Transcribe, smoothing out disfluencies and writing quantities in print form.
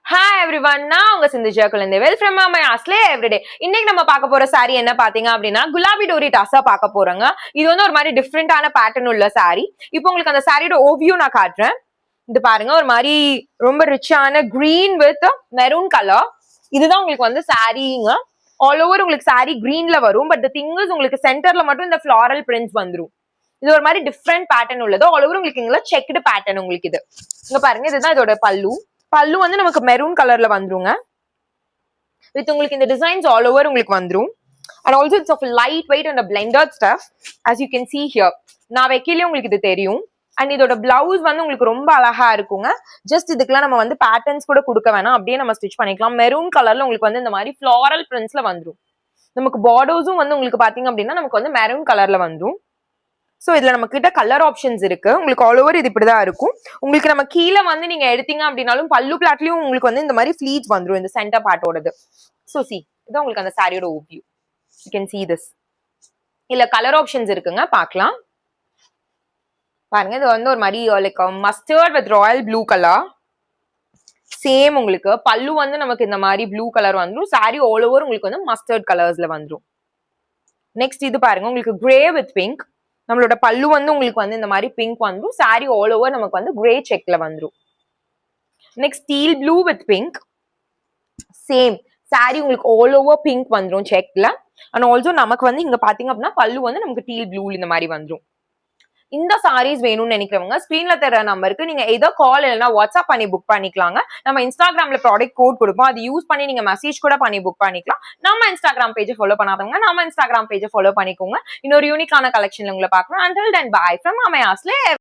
Hi everyone, நான் உங்க சிந்துஜா குழந்தை வெல்ஃப்ரம் மாமாஸ்லே எவ்ரிடே. இன்னைக்கு நம்ம பார்க்க போற சாரி என்ன பாத்தீங்க அப்படின்னா குலாபி டோரி டாஸா பார்க்க போறோங்க. இது வந்து ஒரு மாதிரி டிஃப்ரெண்டான பேட்டர்ன் உள்ள சாரி. இப்போ உங்களுக்கு அந்த சாரியோட ஓவியூ நான் காட்டுறேன். இது பாருங்க, ஒரு மாதிரி ரொம்ப ரிச்சான கிரீன் வித் மெரூன் கலர். இதுதான் உங்களுக்கு வந்து சாரிங்க. ஆல் ஓவர் உங்களுக்கு சாரி கிரீன்ல வரும். பட் தி திங் இஸ் உங்களுக்கு சென்டர்ல மட்டும் இந்த ஃபிளாரல் பிரிண்ட்ஸ் வந்துரும். இது ஒரு மாதிரி டிஃப்ரெண்ட் பேட்டர்ன் உள்ளது. ஆல் ஓவர் உங்களுக்கு இங்க செக்டு பேட்டர்ன் உங்களுக்கு இது. இங்க பாருங்க, இதுதான் இதோட பல்லு. பல்லு வந்து நமக்கு மெரூன் கலர்ல வந்துருங்க. வித் உங்களுக்கு இந்த டிசைன்ஸ் ஆல் ஓவர் உங்களுக்கு வந்துரும். And also it's of light weight and blended stuff as you can see here. நான் வைக்கலையும் உங்களுக்கு இது தெரியும். அண்ட் இதோட பிளவுஸ் வந்து உங்களுக்கு ரொம்ப அழகா இருக்குங்க. ஜஸ்ட் இதுக்கெல்லாம் நம்ம வந்து பேட்டர்ன்ஸ் கூட கொடுக்க வேணாம், அப்படியே நம்ம ஸ்டிச் பண்ணிக்கலாம். மெரூன் கலர்ல உங்களுக்கு வந்து இந்த மாதிரி ஃபிளாரல் பிரிண்ட்ஸ்ல வந்துரும். நமக்கு பார்டர்ஸும் வந்து உங்களுக்கு பாத்தீங்க அப்படின்னா நமக்கு வந்து மெரூன் கலர்ல வந்துரும். ஸோ இதுல நம்ம கிட்ட கலர் ஆப்ஷன்ஸ் இருக்கு. உங்களுக்கு ஆல் ஓவர் இது இப்படிதான் இருக்கும். உங்களுக்கு நம்ம கீழே வந்து நீங்க எடுத்தீங்க அப்படின்னாலும் பல்லு பிளாட்லயும் உங்களுக்கு வந்து இந்த மாதிரி ஃபிளீட்ஸ் வந்துடும், இந்த சென்டர் பார்ட்டோடது. ஸோ சி இதான் உங்களுக்கு அந்த சாரியோட overview. You can see this. இல்ல கலர் ஆப்ஷன்ஸ் இருக்குங்க, பார்க்கலாம். பாருங்க, இது வந்து ஒரு மாதிரி like mustard with royal blue colour. Same உங்களுக்கு பல்லு வந்து நமக்கு இந்த மாதிரி ப்ளூ கலர் வந்துடும். சாரி ஆல் ஓவர் உங்களுக்கு வந்து மஸ்டர்ட் கலர்ஸ்ல வந்துடும். நெக்ஸ்ட் இது பாருங்க, உங்களுக்கு கிரே வித் பிங்க். நம்மளோட பல்லு வந்து உங்களுக்கு வந்து இந்த மாதிரி பிங்க் வந்துடும். சாரி ஆல் ஓவர் நமக்கு வந்து கிரே செக்ல வந்துடும். Next deal blue with pink. Same sorry உங்களுக்கு ஆல் ஓவர் பிங்க் வந்துடும் செக்ல. அண்ட் ஆல்சோ நமக்கு வந்து இங்க பாத்தீங்க அப்படின்னா பல்லு வந்து நமக்கு டீல் ப்ளூ இந்த மாதிரி வந்துடும். இந்த சாரீஸ் வேணும்னு நினைக்கிறவங்க ஸ்கிரீன்ல தர நம்பருக்கு நீங்க ஏதோ கால் இல்லைன்னா வாட்ஸ்அப் பண்ணி புக் பண்ணிக்கலாங்க. நம்ம இன்ஸ்டாகிராம்ல ப்ராடக்ட் கோட் கொடுப்போம், அது யூஸ் பண்ணி நீங்க மெசேஜ் கூட பண்ணி புக் பண்ணிக்கலாம். நம்ம இன்ஸ்டாகிராம் பேஜை ஃபாலோ பண்ணாதவங்க நம்ம இன்ஸ்டாகிராம் பேஜை ஃபாலோ பண்ணிக்கோங்க. இன்னொரு யூனிக்கான கலெக்ஷன்ல உங்களை பார்க்கலாம். Until then, bye from மாமாஸ்லே.